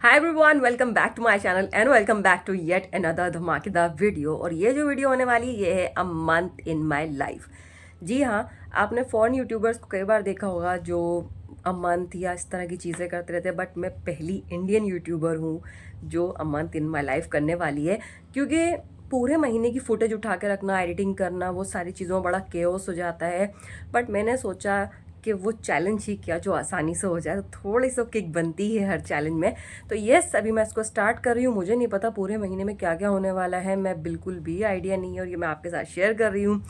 Hi everyone, welcome back to my channel and welcome back to yet another धमाकेदार video. और ये जो video होने वाली ये है a month in my life. जी हाँ, आपने फॉरेन यूट्यूबर्स को कई बार देखा होगा जो अ मंथ या इस तरह की चीज़ें करते रहते हैं, बट मैं पहली इंडियन यूट्यूबर हूँ जो अ मंथ इन माय लाइफ करने वाली है। क्योंकि पूरे महीने की फुटेज उठा के रखना, एडिटिंग करना, वो सारी चीज़ों में बड़ा केओस हो जाता है। बट मैंने सोचा कि वो चैलेंज ही क्या जो आसानी से हो जाए, तो थोड़ी सी किक बनती है हर चैलेंज में। तो यस, अभी मैं इसको स्टार्ट कर रही हूँ। मुझे नहीं पता पूरे महीने में क्या क्या होने वाला है, मैं बिल्कुल भी आइडिया नहीं है, और ये मैं आपके साथ शेयर कर रही हूँ।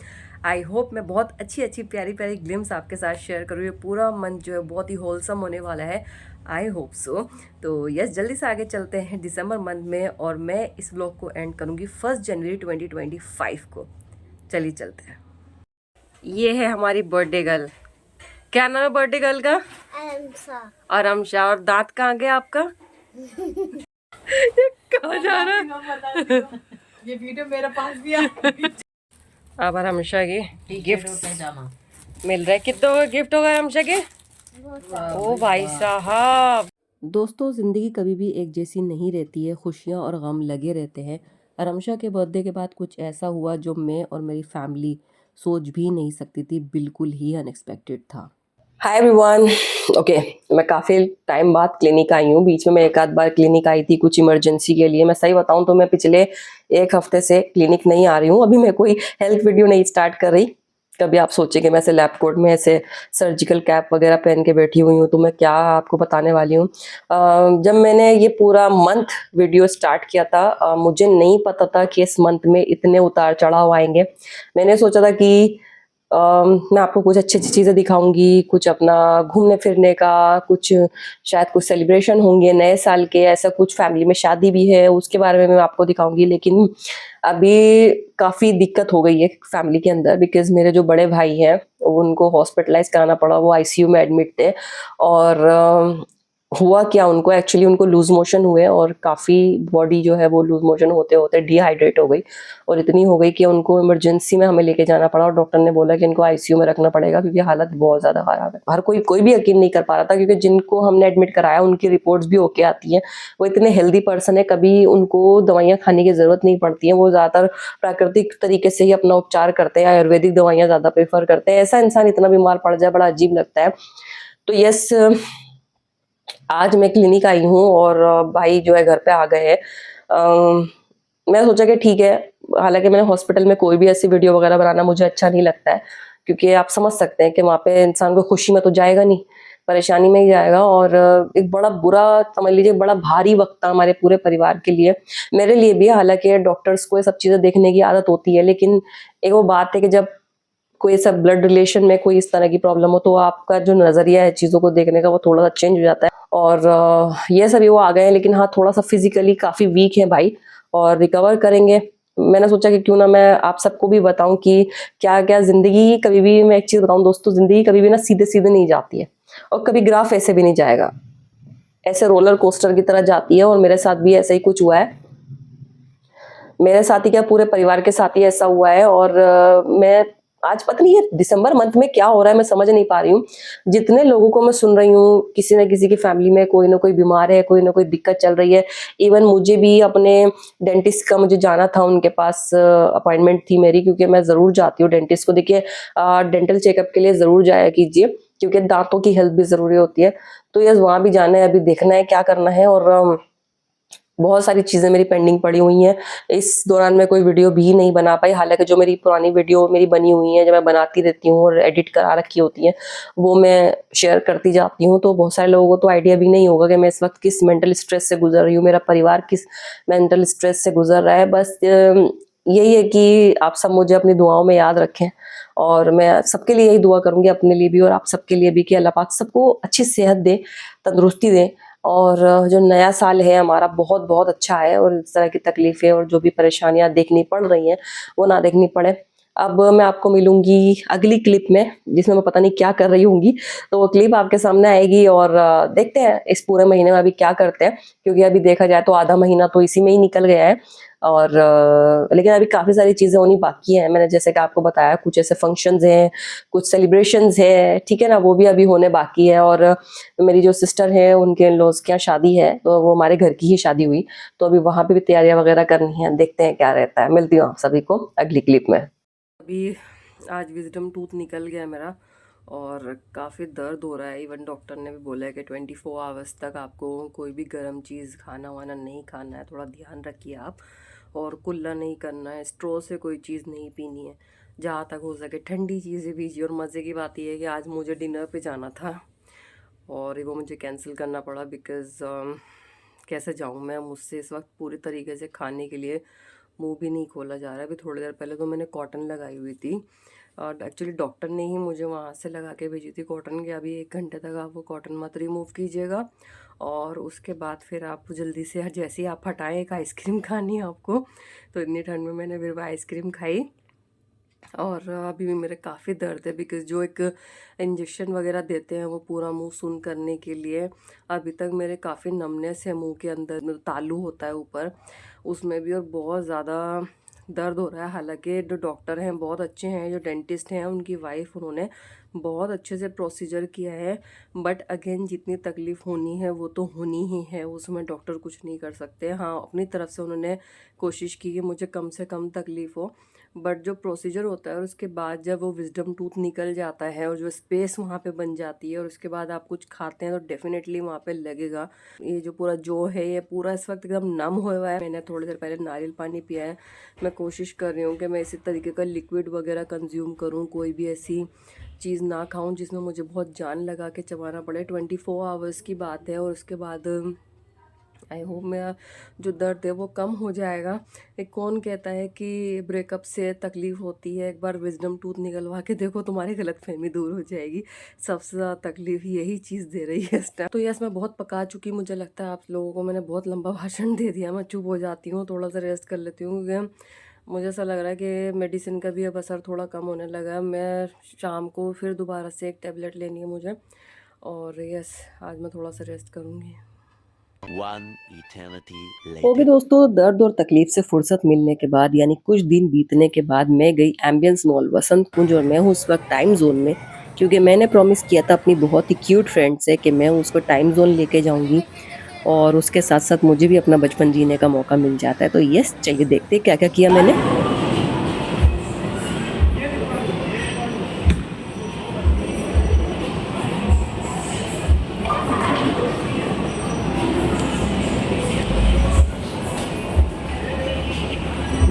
आई होप मैं बहुत अच्छी अच्छी प्यारी प्यारी ग्लिम्स आपके साथ शेयर करूँ। ये पूरा मंथ जो है बहुत ही होलसम होने वाला है। I hope so. तो यस, जल्दी से आगे चलते हैं दिसंबर मंथ में, और मैं इस व्लॉग को एंड करूँगी 1 जनवरी 2025 को। चलिए चलते हैं। ये है हमारी बर्थडे गर्ल। क्या नाम है बर्थडे गर्ल का? अरमसा। और अमशा। और दांत कहाँ गया आपका? ये कहाँ जा रहा है? ये वीडियो मेरे पास भी आ अब हमेशा की गिफ्ट मिल रहा है। कितना गिफ्ट होगा हमेशा के? ओ भाई साहब। दोस्तों, ज़िंदगी कभी भी एक जैसी नहीं रहती है, खुशियाँ और गम लगे रहते हैं। अरमशा के बर्थडे के बाद कुछ ऐसा हुआ जो मैं और मेरी फैमिली सोच भी नहीं सकती थी। बिल्कुल ही अनएक्सपेक्टेड था। Hi everyone. ओके, मैं काफ़ी टाइम बाद क्लिनिक आई हूँ। बीच में मैं एक आध बार क्लिनिक आई थी कुछ इमरजेंसी के लिए। मैं सही बताऊँ तो मैं पिछले एक हफ्ते से क्लिनिक नहीं आ रही हूँ। अभी मैं कोई हेल्थ वीडियो नहीं स्टार्ट कर रही। कभी आप सोचे कि मैं ऐसे लैब कोट में ऐसे सर्जिकल कैप वगैरह पहन के बैठी हुई हूँ, तो मैं क्या आपको बताने वाली हूँ। जब मैंने ये पूरा मंथ वीडियो स्टार्ट किया था, मुझे नहीं पता था कि इस मंथ में इतने उतार चढ़ाव आएंगे। मैंने सोचा था कि मैं आपको कुछ अच्छी अच्छी चीज़ें दिखाऊंगी, कुछ अपना घूमने फिरने का, कुछ शायद कुछ सेलिब्रेशन होंगे नए साल के, ऐसा कुछ फैमिली में शादी भी है उसके बारे में मैं आपको दिखाऊंगी। लेकिन अभी काफ़ी दिक्कत हो गई है फैमिली के अंदर, बिकॉज मेरे जो बड़े भाई हैं उनको हॉस्पिटलाइज कराना पड़ा। वो आईसीयू में एडमिट थे। और हुआ क्या, उनको एक्चुअली उनको लूज मोशन हुए, और काफ़ी बॉडी जो है वो लूज मोशन होते होते डिहाइड्रेट हो गई, और इतनी हो गई कि उनको इमरजेंसी में हमें लेके जाना पड़ा। और डॉक्टर ने बोला कि इनको आईसीयू में रखना पड़ेगा क्योंकि हालत बहुत ज़्यादा ख़राब है। हर कोई भी यकीन नहीं कर पा रहा था, क्योंकि जिनको हमने एडमिट कराया उनकी रिपोर्ट्स भी ओके आती हैं। वो इतने हेल्दी पर्सन है, कभी उनको दवाइयाँ खाने की ज़रूरत नहीं पड़ती है। वो ज़्यादातर प्राकृतिक तरीके से ही अपना उपचार करते हैं, आयुर्वेदिक दवाइयाँ ज़्यादा प्रेफर करते हैं। ऐसा इंसान इतना बीमार पड़ जाए, बड़ा अजीब लगता है। तो यस, आज मैं क्लिनिक आई हूँ और भाई जो है घर पे आ गए हैं। मैं सोचा कि ठीक है, हालांकि मैंने हॉस्पिटल में कोई भी ऐसी वीडियो वगैरह बनाना मुझे अच्छा नहीं लगता है, क्योंकि आप समझ सकते हैं कि वहाँ पे इंसान को खुशी में तो जाएगा नहीं, परेशानी में ही जाएगा। और एक बड़ा बुरा, समझ लीजिए बड़ा भारी वक्त था हमारे पूरे परिवार के लिए, मेरे लिए भी। हालांकि डॉक्टर्स को ये सब चीज़ें देखने की आदत होती है, लेकिन एक वो बात है कि जब कोई सब ब्लड रिलेशन में कोई इस तरह की प्रॉब्लम हो तो आपका जो नज़रिया है चीज़ों को देखने का वो थोड़ा सा चेंज हो जाता है। और ये सभी वो आ गए हैं, लेकिन हाँ थोड़ा सा फिजिकली काफ़ी वीक है भाई, और रिकवर करेंगे। मैंने सोचा कि क्यों ना मैं आप सबको भी बताऊं कि क्या क्या ज़िंदगी कभी भी, मैं एक चीज़ बताऊं दोस्तों, ज़िंदगी कभी भी ना सीधे सीधे नहीं जाती है, और कभी ग्राफ ऐसे भी नहीं जाएगा, ऐसे रोलर कोस्टर की तरह जाती है। और मेरे साथ भी ऐसा ही कुछ हुआ है। मेरे साथ ही क्या, पूरे परिवार के साथ ही ऐसा हुआ है। और मैं आज पता नहीं ये दिसंबर मंथ में क्या हो रहा है, मैं समझ नहीं पा रही हूँ। जितने लोगों को मैं सुन रही हूँ, किसी न किसी की फैमिली में कोई ना कोई बीमार है, कोई ना कोई दिक्कत चल रही है। इवन मुझे भी अपने डेंटिस्ट का मुझे जाना था, उनके पास अपॉइंटमेंट थी मेरी, क्योंकि मैं ज़रूर जाती हूँ डेंटिस्ट को। देखिए, डेंटल चेकअप के लिए ज़रूर जाया कीजिए, क्योंकि दांतों की हेल्थ भी ज़रूरी होती है। तो यस, वहाँ भी जाना है, अभी देखना है क्या करना है। और बहुत सारी चीज़ें मेरी पेंडिंग पड़ी हुई हैं। इस दौरान मैं कोई वीडियो भी नहीं बना पाई। हालांकि जो मेरी पुरानी वीडियो मेरी बनी हुई है, जो मैं बनाती रहती हूँ और एडिट करा रखी होती हैं, वो मैं शेयर करती जाती हूँ। तो बहुत सारे लोगों को तो आइडिया भी नहीं होगा कि मैं इस वक्त किस मेंटल स्ट्रेस से गुजर रही हूँ, मेरा परिवार किस मेंटल स्ट्रेस से गुजर रहा है। बस यही है कि आप सब मुझे अपनी दुआओं में याद रखें, और मैं सबके लिए यही दुआ करूँगी, अपने लिए भी और आप सबके लिए भी, कि अल्लाह पाक सबको अच्छी सेहत दे, तंदुरुस्ती दे। और जो नया साल है हमारा बहुत बहुत अच्छा है, और इस तरह की तकलीफ़ें और जो भी परेशानियां देखनी पड़ रही हैं वो ना देखनी पड़े। अब मैं आपको मिलूंगी अगली क्लिप में, जिसमें मैं पता नहीं क्या कर रही होंगी। तो वो क्लिप आपके सामने आएगी, और देखते हैं इस पूरे महीने में अभी क्या करते हैं, क्योंकि अभी देखा जाए तो आधा महीना तो इसी में ही निकल गया है। और लेकिन अभी काफ़ी सारी चीज़ें होनी बाकी हैं। मैंने जैसे कि आपको बताया कुछ ऐसे फंक्शंस हैं, कुछ सेलिब्रेशंस हैं, ठीक है ना, वो भी अभी होने बाकी है। और मेरी जो सिस्टर है उनके इन-लॉज़ के यहाँ शादी है, तो वो हमारे घर की ही शादी हुई, तो अभी वहाँ पे भी तैयारियाँ वगैरह करनी है। देखते हैं क्या रहता है। मिलती हूँ आप सभी को अगली क्लिप में। अभी आज विजडम टूथ निकल गया मेरा और काफ़ी दर्द हो रहा है। इवन डॉक्टर ने भी बोला है कि 24 आवर्स तक आपको कोई भी गर्म चीज़ खाना वाना नहीं खाना है, थोड़ा ध्यान रखिए आप। और कुल्ला नहीं करना है, स्ट्रॉ से कोई चीज़ नहीं पीनी है, जहाँ तक हो सके ठंडी चीज़ें पीजिए। और मज़े की बात यह है कि आज मुझे डिनर पे जाना था और वो मुझे कैंसिल करना पड़ा बिकॉज़ कैसे जाऊँ मैं, मुझसे इस वक्त पूरी तरीके से खाने के लिए मुंह भी नहीं खोला जा रहा है। अभी थोड़ी देर पहले तो मैंने कॉटन लगाई हुई थी और एक्चुअली डॉक्टर ने ही मुझे वहाँ से लगा के भेजी थी कॉटन के, अभी 1 घंटे तक आप वो कॉटन मत रिमूव कीजिएगा और उसके बाद फिर आप जल्दी से जैसे ही आप हटाएं एक आइसक्रीम खानी है आपको। तो इतनी ठंड में मैंने फिर वो आइसक्रीम खाई और अभी भी मेरे काफ़ी दर्द है बिकॉज़ जो एक इंजेक्शन वगैरह देते हैं वो पूरा मुंह सून करने के लिए, अभी तक मेरे काफ़ी नमनेस है मुंह के अंदर, में तालू होता है ऊपर उसमें भी, और बहुत ज़्यादा दर्द हो रहा है। हालांकि जो डॉक्टर हैं बहुत अच्छे हैं, जो डेंटिस्ट हैं उनकी वाइफ, उन्होंने बहुत अच्छे से प्रोसीजर किया है, बट अगेन जितनी तकलीफ़ होनी है वो तो होनी ही है, उसमें डॉक्टर कुछ नहीं कर सकते। हाँ, अपनी तरफ से उन्होंने कोशिश की कि मुझे कम से कम तकलीफ़ हो, बट जो प्रोसीजर होता है और उसके बाद जब वो विजडम टूथ निकल जाता है और जो स्पेस वहाँ पे बन जाती है और उसके बाद आप कुछ खाते हैं तो डेफिनेटली वहाँ पे लगेगा। ये जो पूरा जो है ये पूरा इस वक्त एकदम नम हुआ हुआ है। मैंने थोड़ी देर पहले नारियल पानी पिया है। मैं कोशिश कर रही हूँ कि मैं इसी तरीके का लिक्विड वगैरह कंज्यूम करूँ, कोई भी ऐसी चीज़ ना खाऊं जिसमें मुझे बहुत जान लगा के चबाना पड़े। 24 आवर्स की बात है और उसके बाद आई होप मेरा जो दर्द है वो कम हो जाएगा। एक कौन कहता है कि ब्रेकअप से तकलीफ़ होती है, एक बार विजडम टूथ निकलवा के देखो तुम्हारी गलतफहमी दूर हो जाएगी। सबसे ज़्यादा तकलीफ़ यही चीज़ दे रही है इस टाइम। तो यस, मैं बहुत पका चुकी, मुझे लगता है आप लोगों को मैंने बहुत लंबा भाषण दे दिया। मैं चुप हो जाती हूँ, थोड़ा सा रेस्ट कर लेती हूँ क्योंकि मुझे ऐसा लग रहा है कि मेडिसिन का भी अब असर थोड़ा कम होने लगा है। मैं शाम को फिर दोबारा से एक टेबलेट लेनी है मुझे, और यस आज मैं थोड़ा सा रेस्ट करूँगी। One eternity वो भी later. दोस्तों दर्द और तकलीफ से फुर्सत मिलने के बाद यानी कुछ दिन बीतने के बाद मैं गई एम्बियंस मॉल वसंत कुंज, और मैं हूँ उस वक्त टाइम जोन में, क्योंकि मैंने प्रॉमिस किया था अपनी बहुत ही क्यूट फ्रेंड से कि मैं उसको टाइम जोन लेके जाऊंगी और उसके साथ साथ मुझे भी अपना बचपन जीने का मौका मिल जाता है। तो यस, चलिए देखते हैं क्या क्या किया मैंने।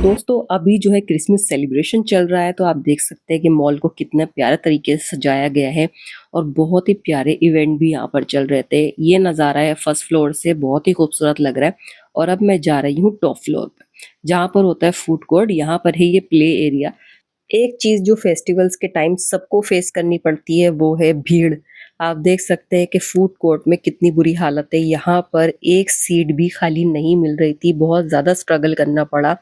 दोस्तों अभी जो है क्रिसमस सेलिब्रेशन चल रहा है, तो आप देख सकते हैं कि मॉल को कितना प्यारे तरीके से सजाया गया है और बहुत ही प्यारे इवेंट भी यहाँ पर चल रहे थे। ये नज़ारा है फर्स्ट फ्लोर से, बहुत ही खूबसूरत लग रहा है। और अब मैं जा रही हूँ टॉप फ्लोर पर, जहाँ पर होता है फूड कोर्ट। यहाँ पर है ये प्ले एरिया। एक चीज़ जो फेस्टिवल्स के टाइम सबको फेस करनी पड़ती है वो है भीड़। आप देख सकते हैं कि फूड कोर्ट में कितनी बुरी हालत है। यहाँ पर एक सीट भी खाली नहीं मिल रही थी, बहुत ज़्यादा स्ट्रगल करना पड़ा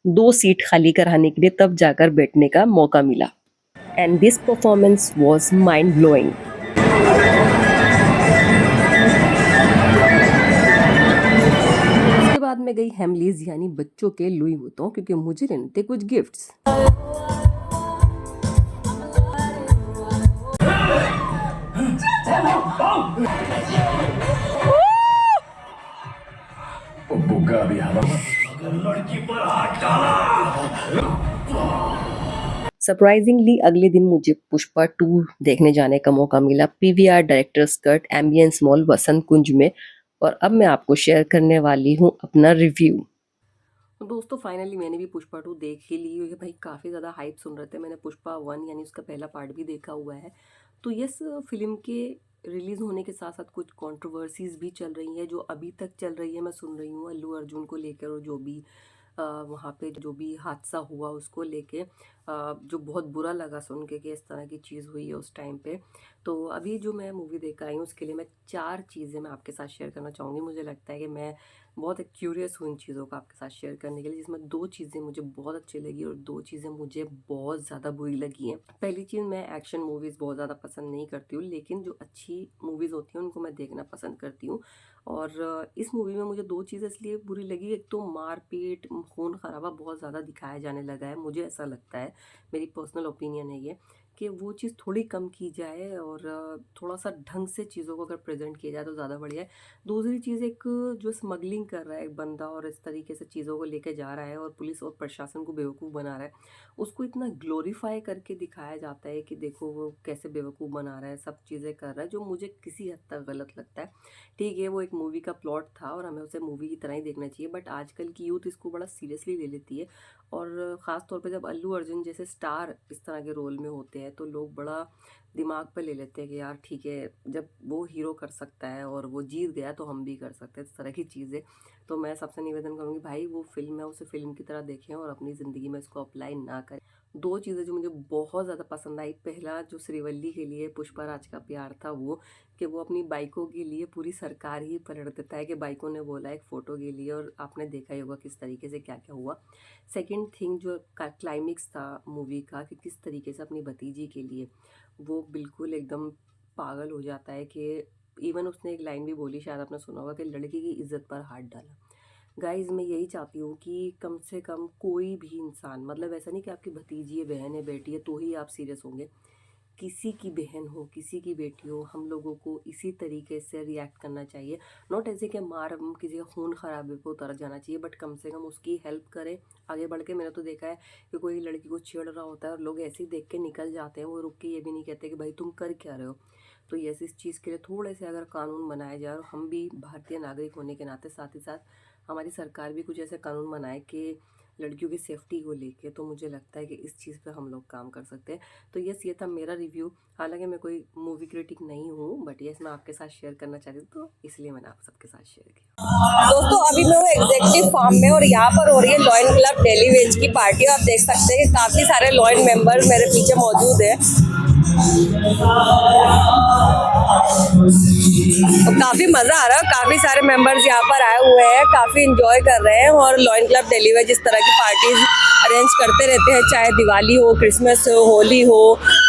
2 सीट खाली कराने के लिए, तब जाकर बैठने का मौका मिला। And this performance was mind blowing. उसके बाद मैं गई हेमलीज यानी बच्चों के लुई वुइटन, क्योंकि मुझे लेने थे कुछ गिफ्ट्स। सरप्राइजिंगली अगले दिन मुझे पुष्पा 2 देखने जाने का मौका मिला PVR directors cut ambience mall Vasant Kunj में। और अब मैं आपको शेयर करने वाली हूँ अपना रिव्यू। तो दोस्तों फाइनली मैंने भी पुष्पा 2 देख ही ली, क्योंकि भाई काफ़ी ज़्यादा हाइप सुन रहे थे। मैंने पुष्पा 1 यानी उसका पहला पार्ट भी देखा हुआ है। तो यस, फिल्म के रिलीज़ होने के साथ साथ कुछ कंट्रोवर्सीज भी चल रही हैं जो अभी तक चल रही है। मैं सुन रही हूँ अल्लू अर्जुन को लेकर और जो भी वहाँ पे जो भी हादसा हुआ उसको लेके। जो बहुत बुरा लगा सुन के कि इस तरह की चीज़ हुई है उस टाइम पे। तो अभी जो मैं मूवी देख कर आई हूँ उसके लिए मैं 4 चीज़ें मैं आपके साथ शेयर करना चाहूँगी। मुझे लगता है कि मैं बहुत एक क्यूरियस हूँ इन चीज़ों को आपके साथ शेयर करने के लिए, जिसमें 2 चीज़ें मुझे बहुत अच्छी लगी और 2 चीज़ें मुझे बहुत ज़्यादा बुरी लगी हैं। पहली चीज़, मैं एक्शन मूवीज़ बहुत ज़्यादा पसंद नहीं करती हूँ, लेकिन जो अच्छी मूवीज़ होती हैं उनको मैं देखना पसंद करती हूँ। और इस मूवी में मुझे 2 चीज़ इसलिए बुरी लगी, एक तो मार-पीट, खून-खराबा बहुत ज़्यादा दिखाया जाने लगा है। मुझे ऐसा लगता है, मेरी पर्सनल ओपिनियन है ये, कि वो चीज़ थोड़ी कम की जाए और थोड़ा-सा ढंग से चीज़ों को अगर प्रेज़ेंट किया जाए तो ज़्यादा बढ़िया है। दूसरी चीज़, एक जो स्मगलिंग कर रहा है एक बंदा और इस तरीके से चीज़ों को लेके जा रहा है और पुलिस और प्रशासन को बेवकूफ़ बना रहा है, उसको इतना ग्लोरीफाई करके दिखाया जाता है कि देखो वो कैसे बेवकूफ़ बना रहा है, सब चीज़ें कर रहा है, जो मुझे किसी हद तक गलत लगता है। ठीक है, वो एक मूवी का प्लॉट था और हमें उसे मूवी की तरह ही देखना चाहिए, बट आजकल की यूथ इसको बड़ा सीरियसली ले लेती है। और ख़ास तौर पे जब अल्लू अर्जुन जैसे स्टार इस तरह के रोल में होते हैं तो लोग बड़ा दिमाग पे ले लेते हैं कि यार ठीक है, जब वो हीरो कर सकता है और वो जीत गया तो हम भी कर सकते हैं, इस तरह की चीज़ें। तो मैं सबसे निवेदन करूँगी, भाई वो फ़िल्म है उसे फ़िल्म की तरह देखें और अपनी ज़िंदगी में इसको अप्लाई ना करें। 2 चीज़ें जो मुझे बहुत ज़्यादा पसंद आई, पहला जो श्रीवल्ली के लिए पुष्पाराज का प्यार था वो, कि वो अपनी बाइकों के लिए पूरी सरकार ही पलट देता है कि बाइकों ने बोला एक फ़ोटो के लिए, और आपने देखा ही होगा किस तरीके से क्या-क्या हुआ। सेकंड थिंग, जो क्लाइमेक्स था मूवी का, कि किस तरीके से अपनी भतीजी के लिए वो बिल्कुल एकदम पागल हो जाता है कि इवन उसने एक लाइन भी बोली, शायद आपने सुना होगा, कि लड़की की इज्जत पर हाथ डाला। गाइज मैं यही चाहती हूँ कि कम से कम कोई भी इंसान, मतलब ऐसा नहीं कि आपकी भतीजी है, बहन है, बेटी है तो ही आप सीरियस होंगे, किसी की बहन हो, किसी की बेटी हो, हम लोगों को इसी तरीके से रिएक्ट करना चाहिए। नॉट ऐसे कि मार किसी का खून खराबे पे उतर जाना चाहिए, बट कम से कम उसकी हेल्प करें आगे बढ़ के। मैंने तो देखा है कि कोई लड़की को छेड़ रहा होता है और लोग ऐसे ही देख के निकल जाते हैं, वो रुक के ये भी नहीं कहते कि भाई तुम कर क्या रहे हो। तो यस, इस चीज़ के लिए थोड़े से अगर कानून बनाए जाए, और हम भी भारतीय नागरिक होने के नाते साथ ही साथ हमारी सरकार भी कुछ ऐसे कानून बनाए कि लड़कियों की सेफ्टी को लेके, तो मुझे लगता है कि इस चीज़ पे हम लोग काम कर सकते हैं। तो यस, ये था मेरा रिव्यू। हालांकि मैं कोई मूवी क्रिटिक नहीं हूँ, बट यस मैं आपके साथ शेयर करना चाहती हूँ, तो इसलिए मैंने आप सबके साथ शेयर किया। दोस्तों अभी मैं हूँ एग्जेक्टिव फार्म में और यहाँ पर हो रही है लॉयन क्लब डेली वेज की पार्टी। आप देख सकते हैं कि काफी सारे लॉयन मेंबर मेरे पीछे मौजूद हैं और काफी मजा आ रहा है। काफी सारे मेंबर्स यहाँ पर आए हुए हैं, काफी इंजॉय कर रहे हैं और लॉयन क्लब डेली वेज इस तरह की पार्टीज अरेंज करते रहते हैं, चाहे दिवाली हो, क्रिसमस हो, होली हो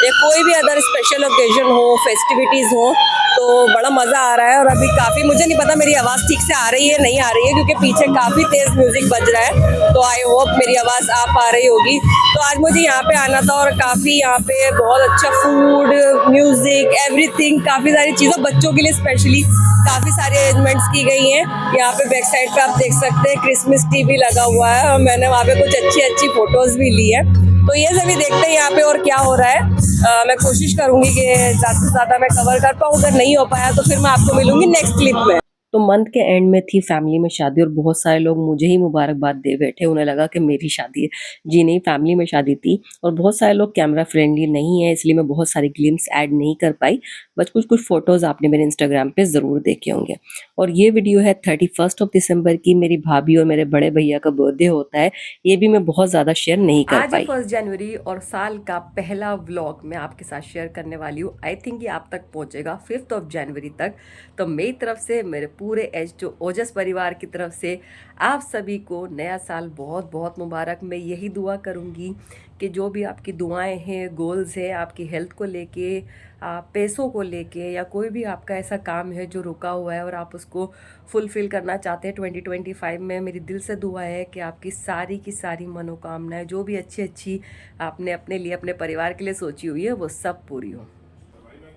या कोई भी अदर स्पेशल ओकेजन हो, फेस्टिविटीज हो, तो बड़ा मजा आ रहा है। और अभी काफी, मुझे नहीं पता मेरी आवाज ठीक से आ रही है नहीं आ रही है, क्योंकि पीछे काफी तेज म्यूजिक बज रहा है, तो आई होप मेरी आवाज आ पा रही होगी। तो आज मुझे यहाँ पे आना था और काफी यहाँ पे बहुत अच्छा फूड, म्यूजिक, एवरीथिंग, काफी सारी चीजें बच्चों के लिए स्पेशली काफी सारी अरेंजमेंट्स की गई हैं। यहाँ पे बैक साइड पे आप देख सकते हैं क्रिसमस ट्री भी लगा हुआ है और मैंने वहाँ पे कुछ अच्छी अच्छी फोटोज भी ली है। तो ये सभी देखते हैं यहाँ पे और क्या हो रहा है। मैं कोशिश करूंगी कि ज़्यादा से ज़्यादा मैं कवर कर पाऊँ, अगर नहीं हो पाया तो फिर मैं आपको मिलूंगी नेक्स्ट क्लिप में। तो मंथ के एंड में थी फैमिली में शादी और बहुत सारे लोग मुझे ही मुबारकबाद दे बैठे, उन्हें लगा कि मेरी शादी है। जी नहीं, फैमिली में शादी थी और बहुत सारे लोग कैमरा फ्रेंडली नहीं है, इसलिए मैं बहुत सारी ग्लिम्स ऐड नहीं कर पाई, बस कुछ कुछ फोटोज आपने मेरे इंस्टाग्राम पे ज़रूर देखे होंगे। और ये वीडियो है 31 दिसंबर की, मेरी भाभी और मेरे बड़े भैया का बर्थडे होता है, ये भी मैं बहुत ज़्यादा शेयर नहीं कर पाई। 1 जनवरी और साल का पहला व्लॉग मैं आपके साथ शेयर करने वाली हूँ। आई थिंक ये आप तक पहुँचेगा 5 जनवरी तक। तो मेरी तरफ से, मेरे पूरे ओजस परिवार की तरफ से आप सभी को नया साल बहुत बहुत मुबारक। मैं यही दुआ करूँगी कि जो भी आपकी दुआएं हैं, गोल्स हैं, आपकी हेल्थ को लेके, पैसों को लेके, या कोई भी आपका ऐसा काम है जो रुका हुआ है और आप उसको फुलफ़िल करना चाहते हैं 2025 में, मेरी दिल से दुआ है कि आपकी सारी की सारी मनोकामनाएं, जो भी अच्छी अच्छी आपने अपने लिए, अपने परिवार के लिए सोची हुई है, वो सब पूरी हो।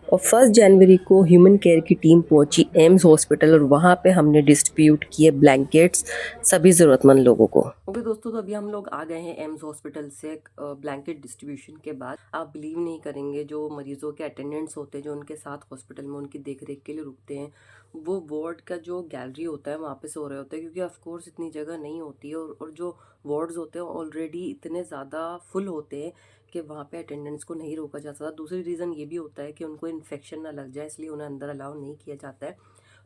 और 1 जनवरी को ह्यूमन केयर की टीम पहुंची एम्स हॉस्पिटल और वहां पे हमने डिस्ट्रीब्यूट किए ब्लैंकेट्स सभी ज़रूरतमंद लोगों को। ओके दोस्तों, तो अभी हम लोग आ गए हैं एम्स हॉस्पिटल से ब्लैंकेट डिस्ट्रीब्यूशन के बाद। आप बिलीव नहीं करेंगे, जो मरीजों के अटेंडेंट्स होते हैं जो उनके साथ हॉस्पिटल में उनकी देख रेख के लिए रुकते हैं, वो वार्ड का जो गैलरी होता है वहाँ पे सो रहे होते हैं, क्योंकि ऑफकोर्स इतनी जगह नहीं होती है और जो वार्ड्स होते हैं ऑलरेडी इतने ज़्यादा फुल होते हैं कि वहाँ पे अटेंडेंट्स को नहीं रोका जा सकता। दूसरी रीज़न ये भी होता है कि उनको इन्फेक्शन ना लग जाए, इसलिए उन्हें अंदर अलाउ नहीं किया जाता है।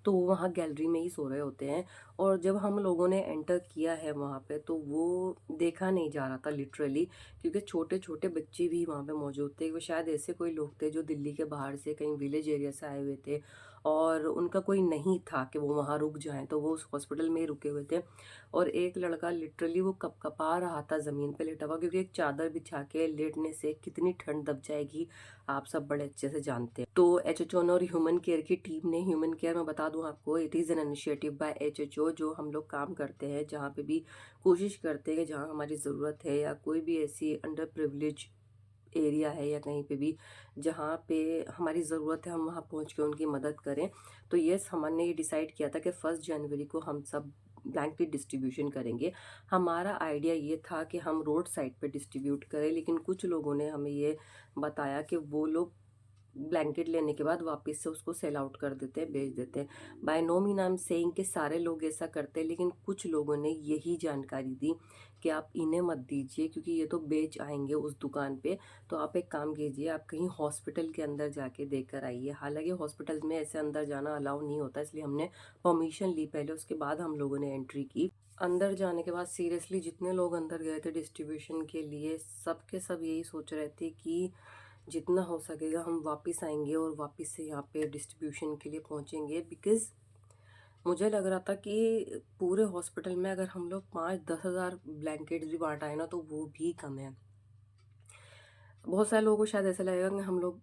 तो वो वहाँ गैलरी में ही सो रहे होते हैं। और जब हम लोगों ने एंटर किया है वहाँ पे तो वो देखा नहीं जा रहा था लिटरली, क्योंकि छोटे छोटे बच्चे भी वहाँ पे मौजूद थे। वो शायद ऐसे कोई लोग थे जो दिल्ली के बाहर से कहीं विलेज एरिया से आए हुए थे और उनका कोई नहीं था कि वो वहाँ रुक जाएं, तो वो उस हॉस्पिटल में ही रुके हुए थे। और एक लड़का लिटरली वो कपकपा रहा था ज़मीन पे लेटा हुआ, क्योंकि एक चादर बिछा के लेटने से कितनी ठंड दब जाएगी आप सब बड़े अच्छे से जानते हैं। तो एचएचओ और ह्यूमन केयर की टीम ने, ह्यूमन केयर मैं बता दूं आपको, it is an initiative by HHO, जो हम लोग काम करते हैं जहाँ पे भी कोशिश करते हैं कि जहाँ हमारी ज़रूरत है या कोई भी ऐसी अंडर प्रिविलेज एरिया है या कहीं पे भी जहाँ पे हमारी ज़रूरत है, हम वहाँ पहुँच के उनकी मदद करें। तो यस, हमने ये डिसाइड किया था कि 1 जनवरी को हम सब ब्लैंकेट डिस्ट्रीब्यूशन करेंगे। हमारा आइडिया ये था कि हम रोड साइड पे डिस्ट्रीब्यूट करें, लेकिन कुछ लोगों ने हमें ये बताया कि वो लोग ब्लैंकेट लेने के बाद वापस से उसको सेल आउट कर देते हैं, बेच देते हैं। By no mean I am saying कि सारे लोग ऐसा करते हैं, लेकिन कुछ लोगों ने यही जानकारी दी कि आप इन्हें मत दीजिए क्योंकि ये तो बेच आएंगे उस दुकान पे। तो आप एक काम कीजिए, आप कहीं हॉस्पिटल के अंदर जाके देकर आइए। हालांकि हॉस्पिटल में ऐसे अंदर जाना अलाउ नहीं होता, इसलिए हमने परमिशन ली पहले, उसके बाद हम लोगों ने एंट्री की। अंदर जाने के बाद सीरियसली जितने लोग अंदर गए थे डिस्ट्रीब्यूशन के लिए, सब के सब यही सोच रहे थे कि जितना हो सकेगा हम वापस आएंगे और वापस से यहाँ पे डिस्ट्रीब्यूशन के लिए पहुँचेंगे। बिकॉज़ मुझे लग रहा था कि पूरे हॉस्पिटल में अगर हम लोग 5-10 हज़ार ब्लैंकेट्स भी बांट आए ना तो वो भी कम है। बहुत सारे लोगों को शायद ऐसा लगेगा कि हम लोग,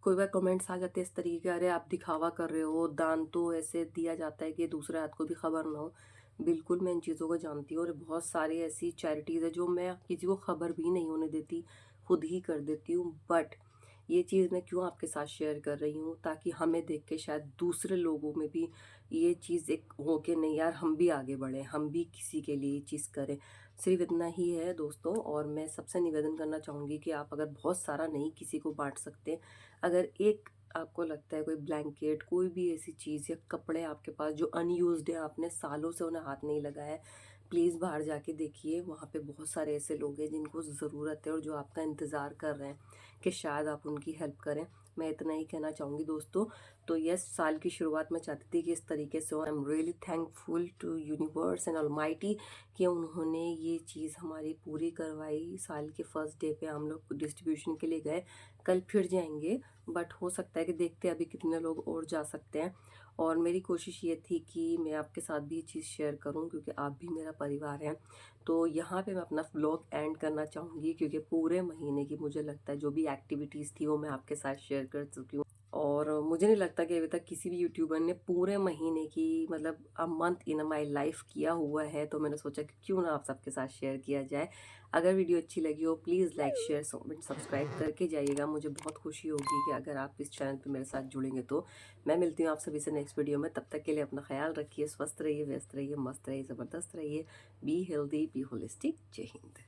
कोई बार कमेंट्स आ जाते हैं इस तरीके के, अरे आप दिखावा कर रहे हो, दान तो ऐसे दिया जाता है कि दूसरे हाथ को भी खबर ना हो। बिल्कुल मैं इन चीज़ों को जानती हूँ और बहुत सारी ऐसी चैरिटीज़ है जो मैं किसी को खबर भी नहीं होने देती, खुद ही कर देती हूँ। बट ये चीज़ मैं क्यों आपके साथ शेयर कर रही हूँ, ताकि हमें देख के शायद दूसरे लोगों में भी ये चीज़ एक हो के नहीं यार हम भी आगे बढ़ें, हम भी किसी के लिए ये चीज़ करें। सिर्फ इतना ही है दोस्तों। और मैं सबसे निवेदन करना चाहूँगी कि आप अगर बहुत सारा नहीं किसी को बांट सकते, अगर एक आपको लगता है कोई ब्लैंकेट, कोई भी ऐसी चीज़ या कपड़े आपके पास जो अनयूज्ड है, आपने सालों से उन्हें हाथ नहीं लगाया है, प्लीज़ बाहर जाके देखिए। वहाँ पे बहुत सारे ऐसे लोग हैं जिनको ज़रूरत है और जो आपका इंतज़ार कर रहे हैं कि शायद आप उनकी हेल्प करें। मैं इतना ही कहना चाहूँगी दोस्तों। तो यस, साल की शुरुआत में चाहती थी कि इस तरीके से I am really thankful to universe and almighty कि उन्होंने ये चीज़ हमारी पूरी करवाई। साल के फर्स्ट डे पे हम लोग डिस्ट्रीब्यूशन के लिए गए, कल फिर जाएंगे, बट हो सकता है कि देखते हैं अभी कितने लोग और जा सकते हैं। और मेरी कोशिश ये थी कि मैं आपके साथ भी ये चीज़ शेयर करूं क्योंकि आप भी मेरा परिवार हैं। तो यहाँ पे मैं अपना व्लॉग एंड करना चाहूँगी क्योंकि पूरे महीने की मुझे लगता है जो भी एक्टिविटीज़ थी वो मैं आपके साथ शेयर कर चुकी हूँ। और मुझे नहीं लगता कि अभी तक किसी भी यूट्यूबर ने पूरे महीने की, मतलब अ मंथ इन माई लाइफ किया हुआ है। तो मैंने सोचा कि क्यों ना आप सबके साथ शेयर किया जाए। अगर वीडियो अच्छी लगी हो please like share comment subscribe करके जाइएगा। मुझे बहुत खुशी होगी कि अगर आप इस चैनल पे मेरे साथ जुड़ेंगे। तो मैं मिलती हूँ आप सभी से नेक्स्ट वीडियो में। तब तक के लिए अपना ख्याल रखिए, स्वस्थ रहिए, व्यस्त रहिए, मस्त रहिए, ज़बरदस्त रहिए। Be healthy, be holistic. जय हिंद।